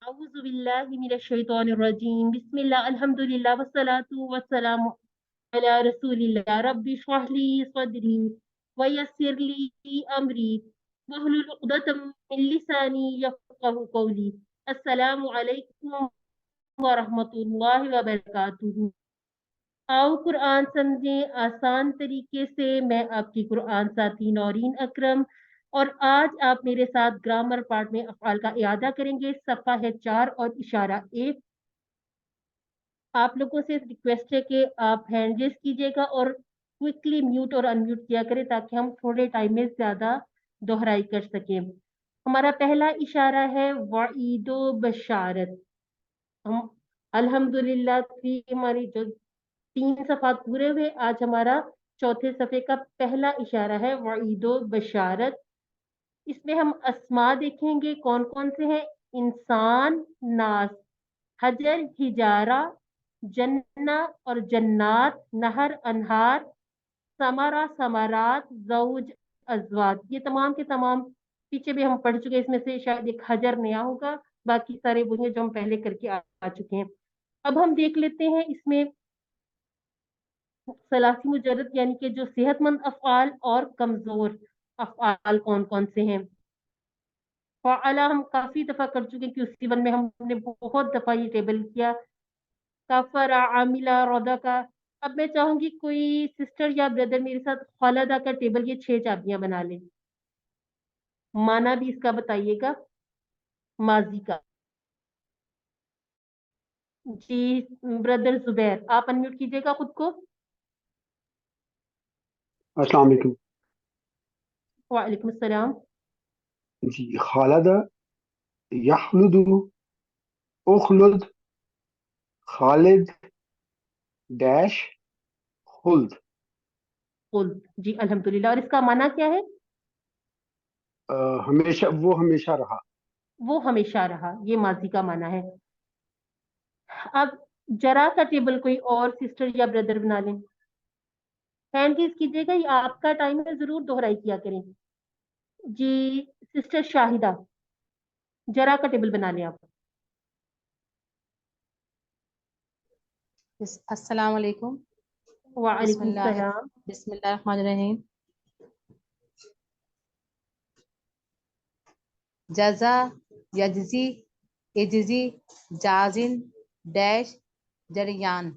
अऊज़ु बिल्लाहि मिनश शैतानिर रजीम बिस्मिल्लाह अल्हम्दुलिल्लाह वस्सलातु वस्सलामु अला रसूलिल्लाह रब्बि इश्रह ली सदरी व यस्सिर ली अमरी वहलुल उक़दतम मिन लिसानी यफ़क़हू क़ौली। अस्सलामु अलैकुम व रहमतुल्लाहि व बरकातुहू। आओ कुरान समझें आसान तरीके से। मैं आपकी कुरान साथी नौरीन अकरम, और आज आप मेरे साथ ग्रामर पार्ट में अफ़आल का इयादा करेंगे। सफ़ा है 4 और इशारा 1। आप लोगों से रिक्वेस्ट है कि आप हैंड रेज कीजिएगा और क्विकली म्यूट और अनम्यूट किया करें ताकि हम थोड़े टाइम में ज्यादा दोहराई कर सकें। हमारा पहला इशारा है वईदो बशारत। हम अल्हम्दुलिल्लाह हमारी जो 3 सफ़ात पूरे हुए, आज हमारा चौथे सफ़े का पहला इशारा है वईदो बशारत। इसमें हम अस्मा देखेंगे कौन कौन से हैं। इंसान, नास, हजर, हिजारा, जन्ना और जन्नात, नहर, अनहार, समारा, समारात, जौज, अजवाज। ये तमाम के तमाम पीछे भी हम पढ़ चुके हैं। इसमें से शायद एक हजर नया होगा, बाकी सारे वो हैं जो हम पहले करके आ चुके हैं। अब हम देख लेते हैं इसमें सलासी मुजर्रद यानी कि जो सेहतमंद अफ़आल और कमजोर अफ़आल कौन कौन से हैं। फ़अला हम काफी दफा कर चुके हैं, Q7 में हमने बहुत दफा ये टेबल किया। कफरा, आमिला, रौदा का। अब मैं चाहूंगी कोई सिस्टर या ब्रदर मेरे साथ खौलदा का टेबल, ये 6 चाबियां बना ले। माना भी इसका बताइएगा, माजी का। जी ब्रदर जुबैर, आप अनम्यूट कीजिएगा खुद को। अस्सलाम वालेकुम। वालेकुम अस्सलाम। जी, खालदा, यखलुदु, उखलुद, खालिद, डैश, खुल्द। कुल। जी अल्हम्दुलिल्लाह। और इसका माना क्या है? हमेशा, वो हमेशा रहा। वो हमेशा रहा, ये माजी का माना है। अब जरा का टेबल कोई और सिस्टर या ब्रदर बना लें। हैंड रेज कीजिएगा, ये आपका टाइम है, जरूर दोहराई किया करें। जी सिस्टर शाहिदा, जरा का टेबल बना लें आप। अस्सलाम वालेकुम। वालेकुम सलाम। बिस्मिल्लाहिर्रहमानिर्रहीम। जजा, यजजी, इजजी, जाजिन, डैश, जरियान।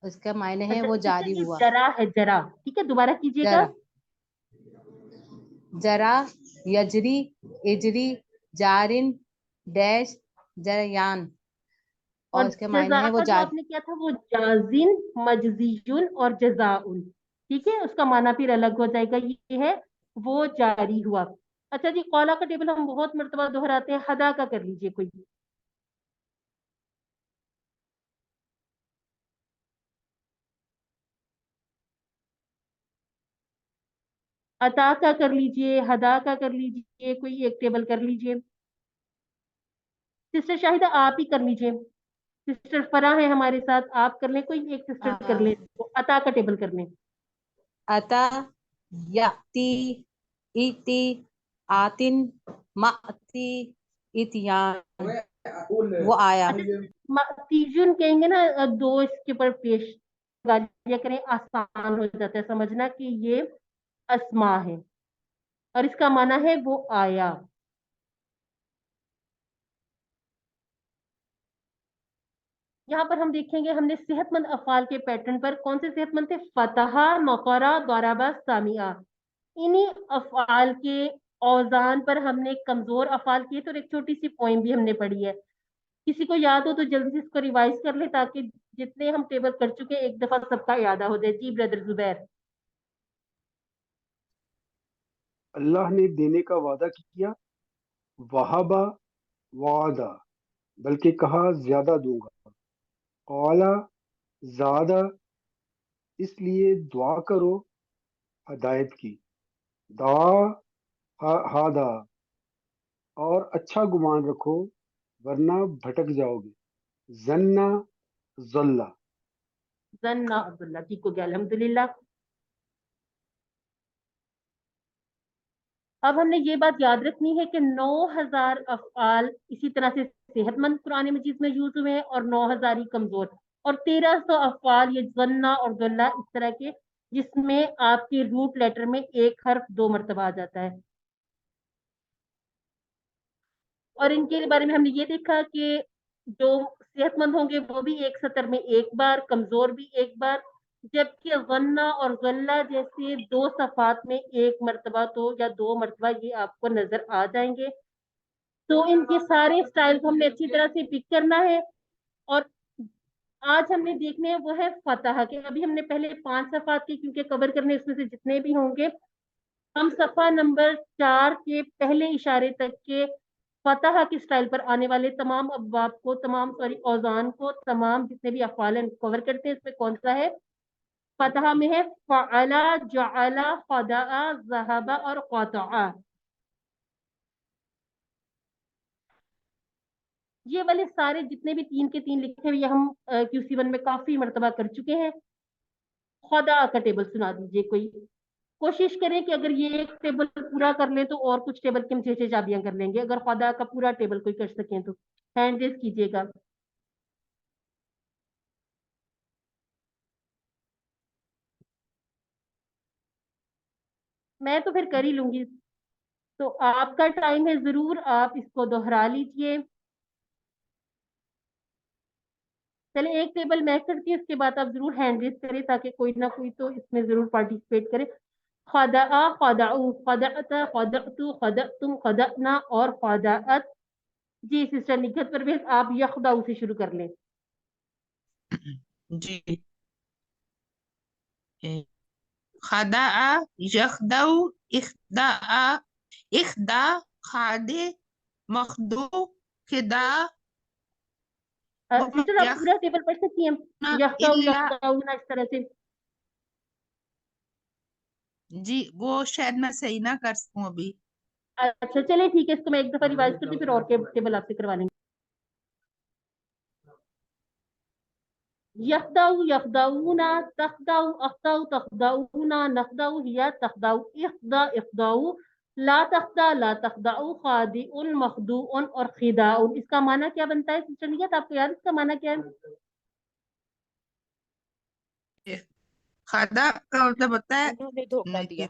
उसका मायने है अच्छा वो सिस्टर, जारी ये हुआ। जरा है, जरा। ठीक है, दोबारा कीजिएगा। जरा, जरा, यजरी, इजरी, जारिन, डैश, जरियान। और और उसके मायने जजा है वो का जो जारी। आपने किया था वो जाजिन, मजजियुन और जजाउन। ठीक है, उसका माना फिर अलग हो जाएगा। ये है वो जारी हुआ। अच्छा जी, कौला का टेबल हम बहुत मर्तबा दोहराते हैं। हदा का कर लीजिए कोई। अता का कर लीजिए, हदा का कर लीजिए, कोई एक टेबल कर लीजिए। सिस्टर शाहिदा आप ही कर लीजिए। सिस्टर फरा है हमारे साथ, आप कर लें, कोई एक सिस्टर कर लें तो अता का टेबल कर लें। अता, याती, इति, आतिन, माती, इतियान। वो आया। अच्छा तीजुन कहेंगे ना, दो इसके ऊपर पेश लगा दिया करें, आसान हो जाता है समझना कि ये अस्मा है और इसका माना है वो आया। यहाँ पर हम देखेंगे, हमने सेहतमंद अफाल के पैटर्न पर कौन से सेहतमंद थे। फतहा, नौकरा, दौराबा, सामिया। इन्हीं अफाल के औजान पर हमने कमजोर अफाल किए, तो एक छोटी सी पोइम भी हमने पढ़ी है। किसी को याद हो तो जल्दी से इसको रिवाइज कर ले ताकि जितने हम टेबल कर चुके हैं एक दफा सबका यादा हो जाए। जी ब्रदर जुबैर। अल्लाह ने देने का वादा किया, वहाबा, वादा, बल्कि कहा ज्यादा दूंगा। कौला, ज्यादा, इसलिए दुआ करो हदायत की। दवा, हादा, और अच्छा गुमान रखो वरना भटक जाओगे। जन्ना, जल्ला। जन्ना अब्दुल्ला, ठीक हो गया अल्हम्दुलिल्लाह। اب ہم نے یہ بات یاد رکھنی ہے کہ 9000 افعال اسی طرح سے صحت مند قرآن مجید میں یوز ہوئے ہیں اور 9000 ہی کمزور، اور 1300 افعال یہ ظنہ اور ذلہ اس طرح کے جس میں آپ کے روٹ لیٹر میں ایک حرف 2 مرتبہ آ جاتا ہے. اور ان کے بارے میں ہم نے یہ دیکھا کہ جو صحت مند ہوں گے وہ بھی ایک سطر میں ایک بار، کمزور بھی ایک بار، جبکہ غنہ اور غلہ جیسے 2 صفحات میں ایک مرتبہ تو یا 2 مرتبہ یہ آپ کو نظر آ جائیں گے. تو ان کے سارے سٹائل کو ہم نے اچھی طرح سے پک کرنا ہے. اور آج ہم نے دیکھنے ہیں وہ ہے فتح، کہ ابھی ہم نے پہلے 5 صفحات کی کیونکہ کور کرنے، اس میں سے جتنے بھی ہوں گے ہم صفحہ نمبر 4 کے پہلے اشارے تک کے فتح کی سٹائل پر آنے والے تمام ابواب کو، اوزان کو، تمام جتنے بھی افعال ہیں کور کرتے ہیں. اس میں کون سا ہے؟ فتح میں ہے فعلا، جعلا، خدع، ذہب اور قطع. یہ والے سارے جتنے بھی 3 کے 3 لکھے ہوئے یہ ہم QC1 میں کافی مرتبہ کر چکے ہیں. خدع کا ٹیبل سنا دیجئے کوئی. کوشش کریں کہ اگر یہ ایک ٹیبل پورا کر لیں تو اور کچھ ٹیبل کے ہم 6 چابیاں کر لیں گے. اگر خدا کا پورا ٹیبل کوئی کر سکیں تو ہینڈ ریز کیجیے گا. میں تو پھر کر ہی لوں گی. تو آپ کا ٹائم ہے، ضرور آپ اس کو دوہرا لیجئے. چلے ایک ٹیبل میں کرتی ہوں، اس کے بعد آپ ضرور ہینڈ ریز کریں تاکہ کوئی نہ کوئی تو اس میں ضرور پارٹیسپیٹ کرے. خدع، خدعو، خدعت، خدعتو، خدعتم، خدعنا اور خدعت. جی سسٹر نکھت پرویز آپ یخدعو سے شروع کر لیں. جی خدع، یخدع، اخدع، اخدع، خادع، مخدوع، خدع. سسٹر آپ پورا ٹیبل پڑھ سکتی ہیں؟ یخدعو، یخدعونا اس طرح سے. جی وہ شاید میں صحیح نہ کر سکوں ابھی. اچھا چلے ٹھیک ہے، اس کو میں ایک دفعہ ریوائز کرتی ہوں پھر اور ٹیبل آپ سے کروا لیں گے. یخدعو، یخدعونا، تخدعو، اخدعو، تخدعونا، نخدعو، ہیا تخدعو، اخدع، اخدعو، لا تخدع، لا تخدعو، خادع، مخدوع اور خداع. اس کا معنی کیا بنتا ہے سسٹر نکھت؟ آپ کو یاد اس کا معنی کیا ہے؟ خدع کا مطلب ہوتا ہے انہوں نے دھوکہ دیا.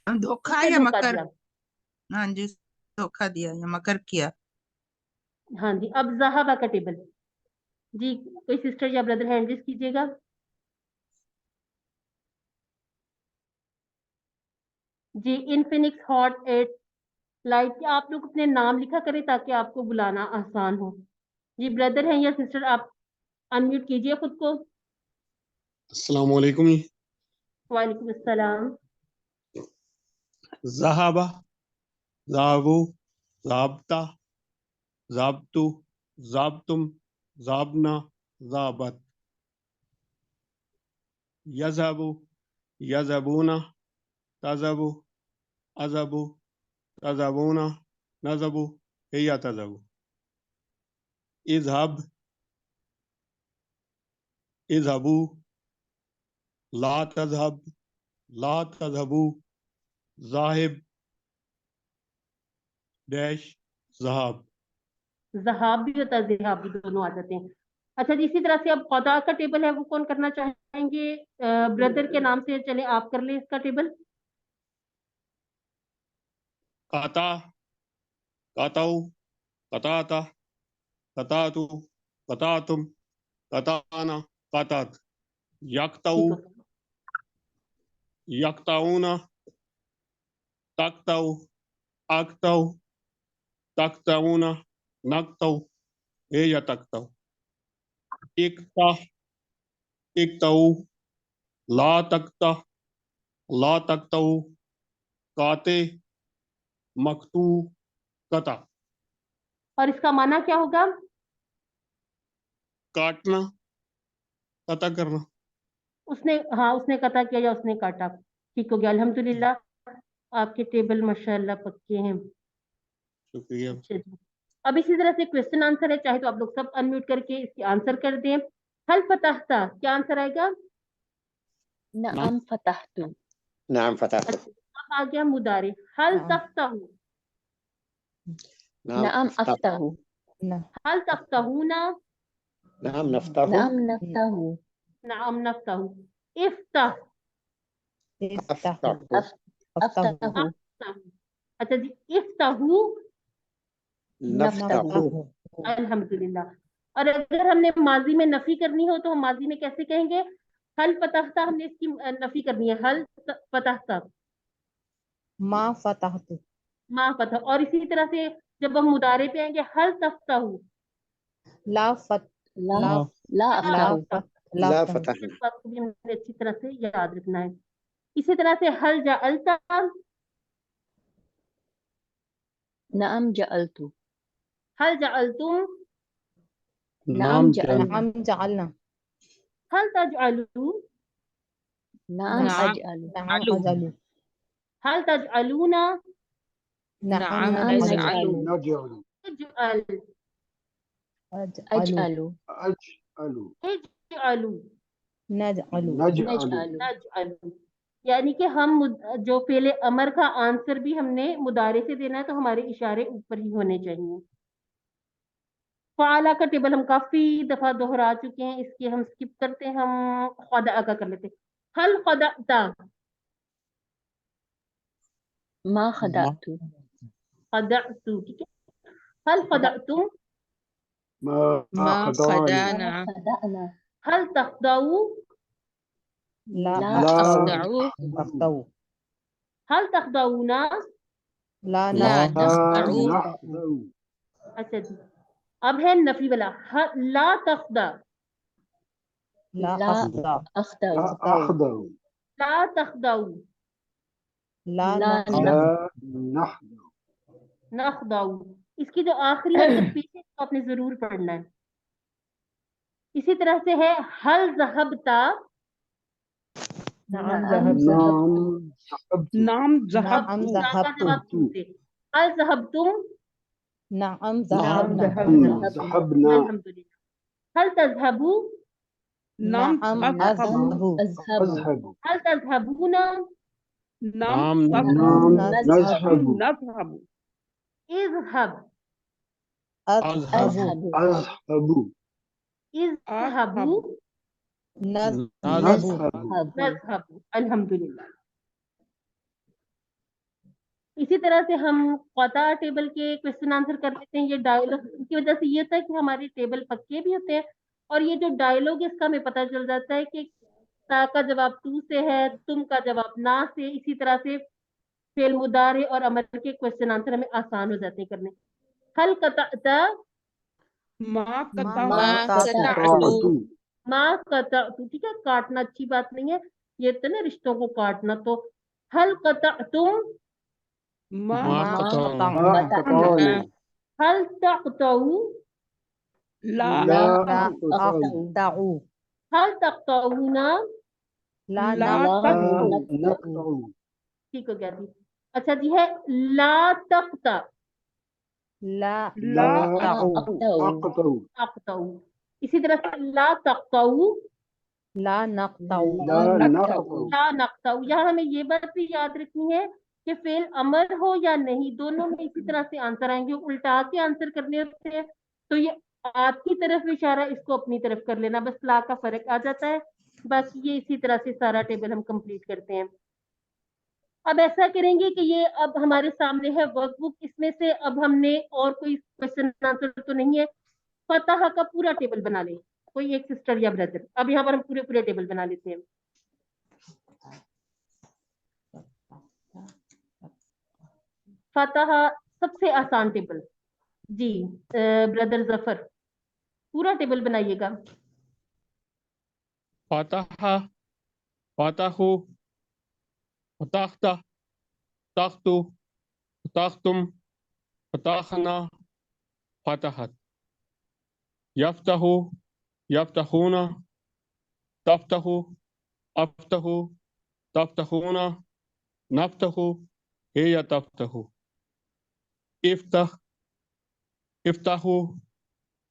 دھوکہ اس نے یا دھوکہ مکر. دیا. ہاں جی دھوکہ دیا یا مکر کیا. ہاں جی اب ذہبہ کا ٹیبل. جی کوئی سسٹر یا بردر ہینڈ ریز کیجیے گا. جی انفینکس، ہاٹ 8 لائٹ. آپ لوگ اپنے نام لکھا کریں تاکہ آپ کو بلانا آسان ہو. جی بردر ہیں یا سسٹر آپ انمیوٹ کیجیے خود کو. السلام علیکم. وعلیکم السلام. ذہابہ، ذہبو، ذابطہ، ذابتو، ذابتم، ذابنا، ذابت. یذہبو، یذہبونا، تذہبو، اذہبو، تذہبونا، نذہبو، ہیا تذہبو. اذہب، اذہبو، لا تذہب، لا تذہبو، ذاہب ڈیش ذہاب. ذہاب بھی ہوتا ہے، ذہاب بھی، دونوں آ جاتے ہیں. اچھا جی اسی طرح سے اب خدا کا ٹیبل ہے وہ کون کرنا چاہیں گے؟ بردر کے نام سے چلے آپ کر لیں اس کا ٹیبل. قطع، قطعو، قطعتا، قطعتو، قطعتم، قطعنا، قطعت. یقطعو، ٹھیک ہو یقطعونا، تقطعو، اقطعو، تقطعونا، نقطعو، یا تقطعو. اقطع، اقطعو، لا تقطع، لا تقطعو، قاطع، مقطوع، قطع. اور اس کا معنی کیا ہوگا؟ کاٹنا، قطع کرنا. اس نے قطع کیا یا اس نے کاٹا. ٹھیک ہو گیا الحمدللہ. آپ کے ٹیبل ماشاءاللہ پکے ہیں. شکریہ. اچھا جی اب اسی طرح سے کوشچن آنسر ہے، چاہے تو آپ لوگ سب انمیوٹ کر کے اس کی آنسر کر دیں. حل فتحتا کیا آنسر آئے گا؟ نعم فتحت. نعم فتحت. اچھا اب आ गया मुदारे, हल نعم तफ्ताहू, نعم نعم أفتح أفتح نعم हल तफ्ताहूना, نعم نفتح نعم نفتح नाम नफ्ताहू, इफ्ताह, افتحوا أفتح افتحوا أفتح अफ्ताहू। अच्छा जी, इफ्ताहू, نفتح نفتحوا अल्हम्दुलिल्लाह। और अगर हमने माजी में नफी करनी हो तो हम माजी में कैसे कहेंगे? हल फतहता, हमने इसकी नफी करनी है, हल फतहता, ما فتحت मा फतह। और इसी तरह से जब हम मुदारे पे आएंगे, हल तफ्ताहू, لا फत لا لا لا لا أفتح फत لا لا فتح فتحنا इस बात को भी हमें अच्छी तरह से याद रखना है। इसी तरह से हल जअलता, نعم جعلت हल जअलतुम, نعم نعم جعلنا نعم جعلنا हल तजअलू, نعم نعم أجعل نعم أجعل हल तजअलूना, نعم نعم نجعل نجعل نجعل इजअल, أجعل أجعل أجعل इजअलू, نجعل نجعل نجعل नजअलू। यानी कि हम जो फेले अमर का आंसर भी हमने मुदारे से देना है, तो हमारे इशारे ऊपर ही होने चाहिए। फ़ाला का टेबल हम काफी दफा दोहरा चुके हैं, इसके हम स्किप करते हैं, हम ख़दा का कर लेते हैं। हल ख़दअता, ما خدعت ख़दअतु, ठीक है। हल ख़दअतुम, ما ما خدعنا ما خدعنا خدعنا हल तख़दऊ, لا لا لا أخدع نخدع أخطأ हल तख़दऊना। لا لا نخطأ لا نخدع نخدع अच्छा जी, अब है नफी वाला, ला तख़दा, لا لا أخطأ أخدع لا أخدع ला तख़दऊ, لا لا نخطأ لا نخدع نخدع नख़दऊ। इसकी जो आखिरी हरकत पीछे, इसको आपने जरूर पढ़ना है। इसी तरह से है हल ज़हबता, نعم نعم ذهبت ذهبت نعم ذهبت نعم ता का ذهبت जवाब तू से, हल ज़हबतुम, نعم نعم ذهبنا ذهبنا ذهبنا अल्हम्दुलिल्लाह। हल तज़हबू, نعم نعم أذهب أذهب أذهب हल तज़हबूना, نعم نعم نعم نذهب نذهب इज़हब, أذهب أذهب أذهب इज़हबू, نذهب نذهب نذهب नज़हबू, अल्हम्दुलिल्लाह। इसी तरह से हम क़ता टेबल के क्वेश्चन आंसर कर लेते हैं। ये डायलॉग की वजह से ये होता है कि हमारे टेबल पक्के भी होते हैं, और ये जो डायलॉग है इसका हमें पता चल जाता है कि ता का जवाब तू से है, तुम का जवाब ना से। इसी तरह से फेल मुदारे और अमर के क्वेश्चन आंसर हमें आसान हो जाते हैं करने। हल कतअता, ما ما قطعت قطعت मा कतअतु, ठीक है, काटना अच्छी बात नहीं है, ये तो ना रिश्तों को काटना। तो हल कतअतुम, ما ما ما قطعنا ما قطعنا قطعنا हल तक़तऊ, لا لا لا أقطع أقطع हल तक़तऊना, لا لا لا لا نقطع نقطع ठीक हो गया जी। अच्छा जी, है ला तक़ता, لا لا لا أقطع أقطع أقطع तक़तऊ। इसी तरह से ला तक़तऊ, لا نقطع لا نقطع نقطع ला नक़तऊ। यहाँ हमें ये बात भी याद रखनी है कि फेल अमर हो या नहीं, दोनों में इसी तरह से आंसर आएंगे। उल्टा के आंसर करने होते हैं तो ये आपकी तरफ इशारा, इसको अपनी तरफ कर लेना, बस ला का फर्क आ जाता है। बाकी ये इसी तरह से सारा टेबल हम कंप्लीट करते हैं। अब ऐसा करेंगे कि ये अब हमारे सामने है वर्कबुक, इसमें से अब हमने और कोई क्वेश्चन आंसर तो नहीं है, फतह का पूरा टेबल बना लें, कोई एक सिस्टर या ब्रदर। अब यहाँ पर हम पूरे पूरे टेबल बना लेते हैं। फतह सबसे आसान टेबल जी, ब्रदर जफर पूरा टेबल बनाइएगा। فتح فتحوا فتحت فتحت فتحتم فتحنا فتحت يفتح يفتحون تفتح أفتح تفتحون نفتح هي تفتح افتح افتحوا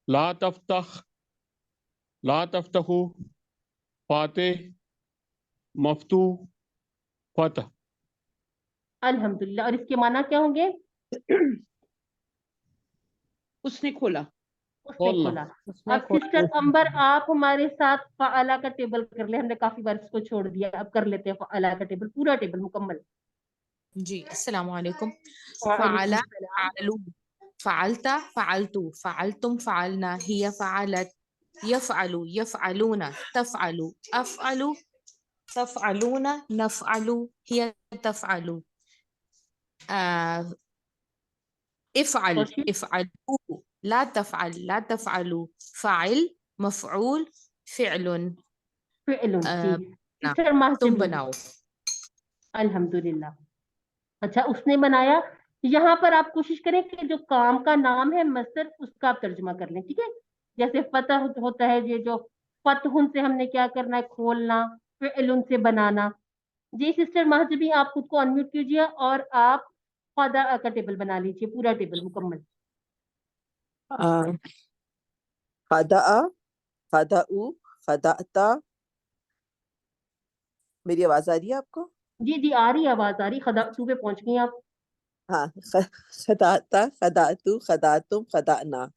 لا تفتح لا تفتحوا فاتح مفتوح فتح अल्हम्दुलिल्लाह। और इसके माना क्या होंगे? उसने खोला। उसने खोलना। खोला। उसने अब सिस्टर अंबर आप हमारे साथ फ़अला का टेबल कर ले, हमने काफी बार इसको छोड़ दिया, अब कर लेते हैं फ़अला का टेबल, पूरा टेबल मुकम्मल। जी अस्सलामु अलैकुम। वालेकुम फ़अला सलाम। फ़अलू, फ़अलता फ़अलतू, फ़अलतुम फ़अलना, हिय फ़अलत, यफ़अलु यफ़अलूना, तफ़अलु अफ़अलु तफ़अलूना, नफ़अलु हिय तफ़अलु, इफ़अल और शी इफ़अलू, ला तफ़अल ला तफ़अलु, फ़ाइल मफ़ऊल फ़िअलुन, फ़िअलुन। जी ना, सिस्टर तुम महजबीन, बनाओ। अल्हम्दुलिल्लाह। अच्छा, उसने बनाया। यहाँ पर आप कोशिश करें कि जो काम का नाम है मस्दर, उसका आप तर्जुमा कर लें, ठीक है। जैसे फतह होता है, ये जो फतहुन से हमने क्या करना है, खोलना, फ़िअलुन से बनाना। जी सिस्टर महजबी, आप खुद को अनम्यूट कीजिए और आप ख़दा का टेबल बना लीजिए, पूरा टेबल मुकम्मल। खदा, खदाऊ, खदाता। मेरी आवाज आ रही है आपको? जी जी आ रही है, आवाज आ रही। खदा टू पे पहुंच गई आप। हाँ, खदाता, खदातू, खदातुम, खदाना।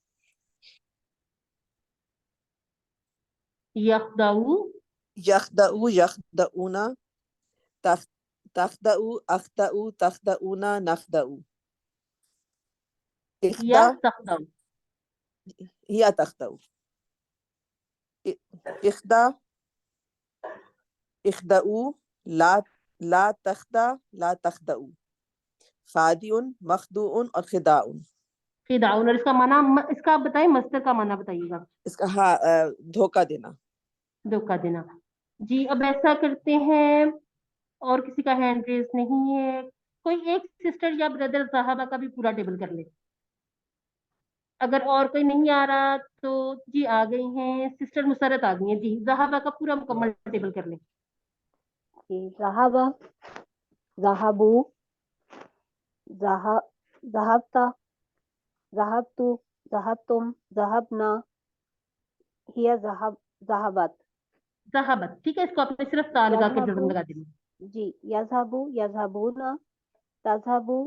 यखदाऊ, यखदऊ, यखदऊना, तखदऊ, अखदऊ, तखदऊना, नखदऊ। या इखदा, तखदाऊ, या तखदऊ। इखदा, इखदऊ, ला, ला तखदा, ला तखदऊ। फादिउन, मखदूउन और खिदाउन। खिदाउन। और इसका माना, इसका आप बताएं, मस्तर का माना बताइएगा। इसका हाँ, धोखा देना। धोखा देना। जी अब ऐसा करते हैं, और किसी का हैंड रेस नहीं है, कोई एक सिस्टर या ब्रदर साहबा का भी पूरा टेबल कर ले। अगर और कोई नहीं आ रहा तो जी आ गई हैं सिस्टर मुसरत, आ गई हैं जी। साहबा का पूरा मुकम्मल टेबल कर ले। ज़हाबा, ज़हाबू, ज़हाबता, ज़हाबतु, ज़हाबतुम, ज़हाबना, हिय ज़हाबत। साहबत, ठीक है। इसको आपने सिर्फ ता लगा के जबरन यज़हबू, लगा देनी। जी यज़हबू, यज़हबूना, तज़हबू,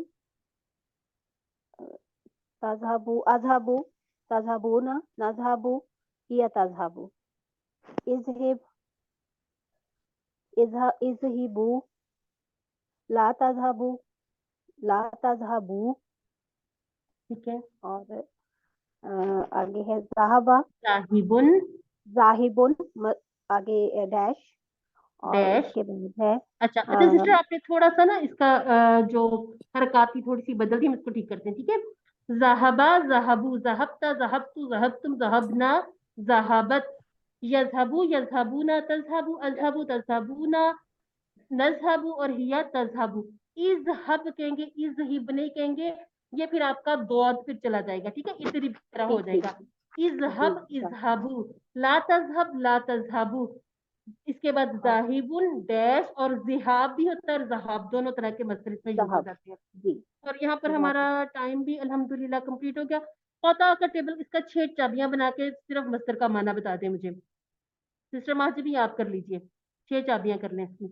तज़हबू, अज़हबू, तज़हबूना, नज़हबू, हिय तज़हबू। इज़हिब, इज़हिबू, ला तज़हबू, ला तज़हबू। ठीक है। और आगे है ज़हाबा, साहिबुन, ज़ाहिबुन, आगे डैश, और डैश। उसके बाद है अच्छा अच्छा सिस्टर, आपने थोड़ा सा ना इसका जो हरकत की थोड़ी सी बदल दी, हम इसको ठीक करते हैं, ठीक है। ज़हाबा, ज़हाबू, ज़हबता, ज़हबतु, ज़हबतुम, ज़हबना, ज़हाबत, यज़हबू, यज़हबूना, तज़हबू, अज़हबू, तज़हबूना, नज़हबू और हिया तज़हबू। इज़हब कहेंगे, इज़हिब नहीं कहेंगे, ये फिर आपका दौद फिर चला जाएगा, ठीक है, इतनी तरह हो ठीक ठीक जाएगा। इज़हब, जी इज़हबू, ला तज़हब, ला तज़हबू। इसके बाद और जाहिबुन, डैश, और जिहाब भी होता है, और जहाब, दोनों तरह के मसले इसमें यूज हो ज़हाब जाते हैं। जी और यहाँ पर ज़हाब। हमारा टाइम भी अल्हम्दुलिल्लाह कंप्लीट हो गया। कौता का टेबल, इसका 6 चाबियां बना के सिर्फ मस्तर का माना बता दें मुझे। सिस्टर माजी भी आप कर लीजिए, 6 चाबियां कर लें इसकी।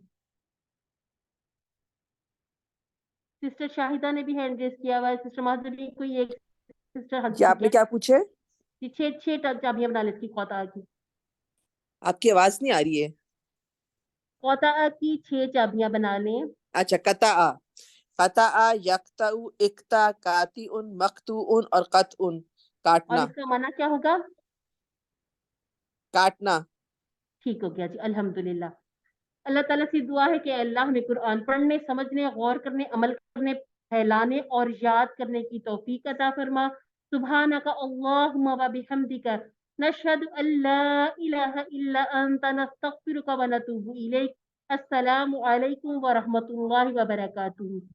सिस्टर शाहिदा ने भी हैंड रेस किया हुआ है। सिस्टर माजी भी, कोई एक सिस्टर, हाँ जी, ठीक आपने है। क्या पूछे? ये 6 चाबियां बना लें इसकी, कौता की। आपकी आवाज नहीं आ रही है। कौता की 6 चाबियां बना लें। अच्छा, कताआ, कताआ, यक्ताउ, इक्ता, कातिउन, मक्तूउन और कतउन। और काटना, इसका माना क्या होगा? काटना। ठीक हो गया जी, अल्हम्दुलिल्लाह। अल्लाह ताला से दुआ है कि अल्लाह हमें कुरान पढ़ने, समझने, गौर करने, अमल करने, फैलाने और याद करने की तौफीक अता फरमा। सुब्हानका अल्लाहुम्मा व बिहम्दिका नशहदु अल्ला इलाहा इल्ला अंता नस्तगफिरुका व नतूबु इलैक। अस्सलामु अलैकुम व रहमतुल्लाहि व बरकातुहू।